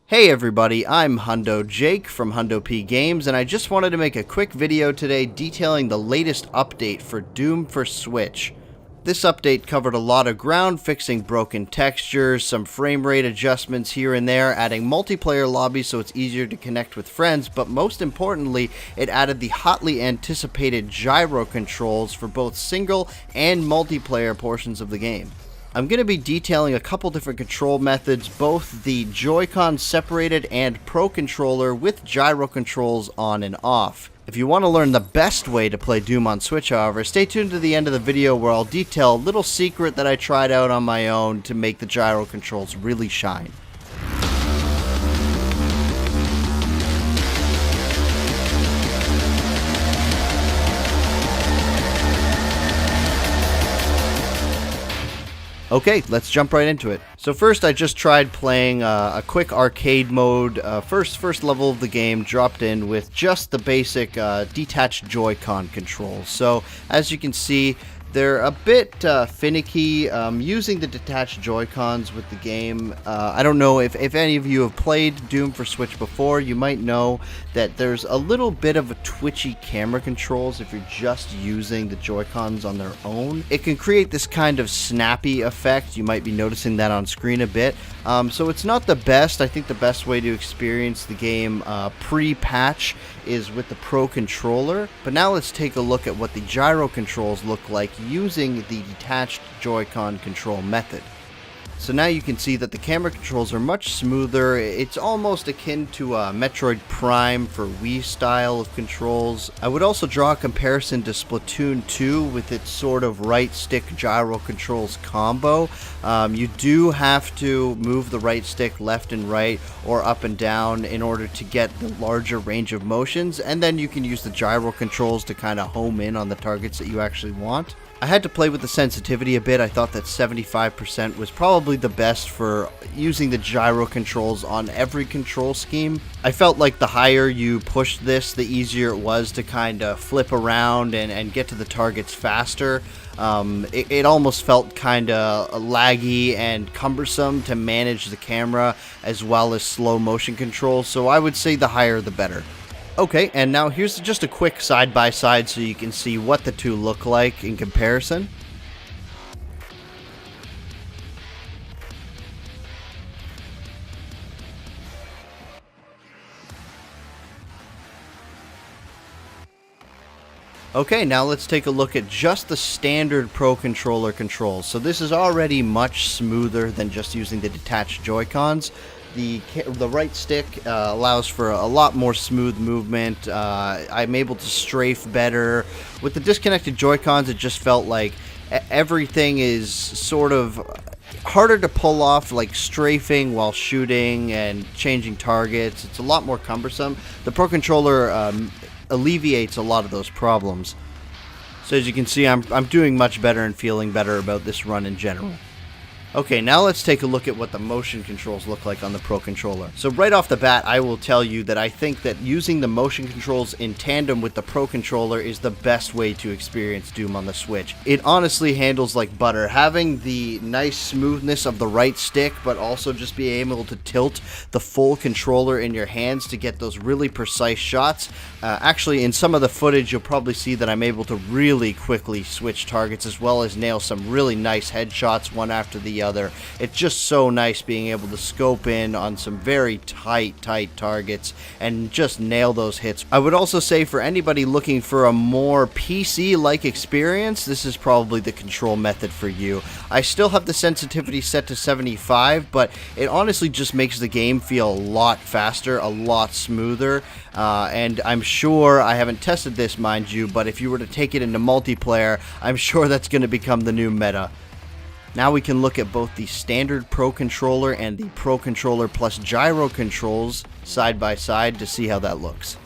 Hey everybody, I'm Hundo Jake from Hundo P Games, and I just wanted to make a quick video today detailing the latest update for Doom for Switch. This update covered a lot of ground, fixing broken textures, some frame rate adjustments here and there, adding multiplayer lobbies so it's easier to connect with friends, but most importantly, it added the hotly anticipated gyro controls for both single and multiplayer portions of the game. I'm going to be detailing a couple different control methods, both the Joy-Con separated and Pro Controller with gyro controls on and off. If you want to learn the best way to play Doom on Switch, however, stay tuned to the end of the video where I'll detail a little secret that I tried out on my own to make the gyro controls really shine. Okay, let's jump right into it. So first I just tried playing a quick arcade mode, first level of the game, dropped in with just the basic detached Joy-Con controls. So as you can see, they're a bit finicky using the detached Joy-Cons with the game. I don't know if any of you have played Doom for Switch before. You might know that there's a little bit of a twitchy camera controls if you're just using the Joy-Cons on their own. It can create this kind of snappy effect. You might be noticing that on screen a bit. So it's not the best. I think the best way to experience the game pre-patch is with the Pro Controller. But now let's take a look at what the gyro controls look like using the detached Joy-Con control method. So now you can see that the camera controls are much smoother. It's almost akin to Metroid Prime for Wii style of controls. I would also draw a comparison to Splatoon 2 with its sort of right stick gyro controls combo. You do have to move the right stick left and right or up and down in order to get the larger range of motions, and then you can use the gyro controls to kind of home in on the targets that you actually want. I had to play with the sensitivity a bit. I thought that 75% was probably the best for using the gyro controls on every control scheme. I felt like the higher you pushed this, the easier it was to kind of flip around and get to the targets faster. It almost felt kind of laggy and cumbersome to manage the camera as well as slow motion control, so I would say the higher the better. Okay, and now here's just a quick side-by-side so you can see what the two look like in comparison. Okay, now let's take a look at just the standard Pro Controller controls. So this is already much smoother than just using the detached Joy-Cons. The right stick allows for a lot more smooth movement. I'm able to strafe better. With the disconnected Joy-Cons, it just felt like everything is sort of harder to pull off, like strafing while shooting and changing targets. It's a lot more cumbersome. The Pro Controller alleviates a lot of those problems. So as you can see, I'm doing much better and feeling better about this run in general. Okay, now let's take a look at what the motion controls look like on the Pro Controller. So right off the bat, I will tell you that I think that using the motion controls in tandem with the Pro Controller is the best way to experience Doom on the Switch. It honestly handles like butter. Having the nice smoothness of the right stick, but also just being able to tilt the full controller in your hands to get those really precise shots. Actually, in some of the footage, you'll probably see that I'm able to really quickly switch targets as well as nail some really nice headshots one after the other. It's just so nice being able to scope in on some very tight targets and just nail those hits. I would also say for anybody looking for a more PC-like experience, this is probably the control method for you. I still have the sensitivity set to 75, but it honestly just makes the game feel a lot faster, a lot smoother, and I'm sure, I haven't tested this mind you, but if you were to take it into multiplayer, I'm sure that's going to become the new meta. Now we can look at both the standard Pro Controller and the Pro Controller plus gyro controls side by side to see how that looks.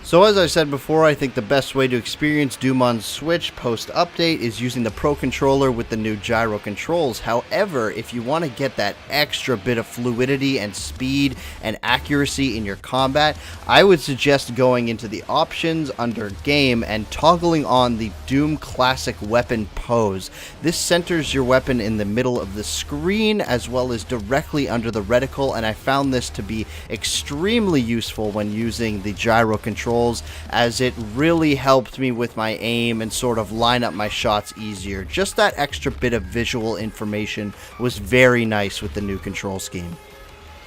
So as I said before, I think the best way to experience Doom on Switch post-update is using the Pro Controller with the new gyro controls. However, if you want to get that extra bit of fluidity and speed and accuracy in your combat, I would suggest going into the options under Game and toggling on the Doom Classic Weapon Pose. This centers your weapon in the middle of the screen as well as directly under the reticle, and I found this to be extremely useful when using the gyro controls, as it really helped me with my aim and sort of line up my shots easier. Just that extra bit of visual information was very nice with the new control scheme.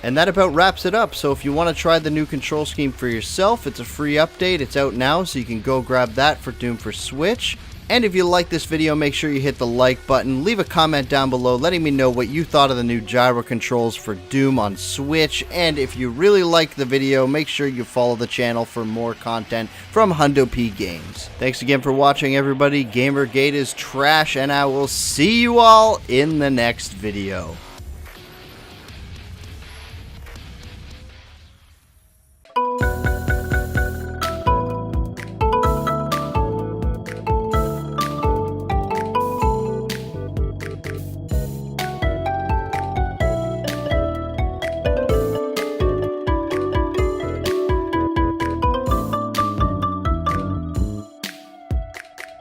And that about wraps it up. So if you want to try the new control scheme for yourself, it's a free update. It's out now, so you can go grab that for Doom for Switch. And if you like this video, make sure you hit the like button, leave a comment down below letting me know what you thought of the new gyro controls for Doom on Switch. And if you really like the video, make sure you follow the channel for more content from Hundo P Games. Thanks again for watching, everybody. Gamergate is trash, and I will see you all in the next video.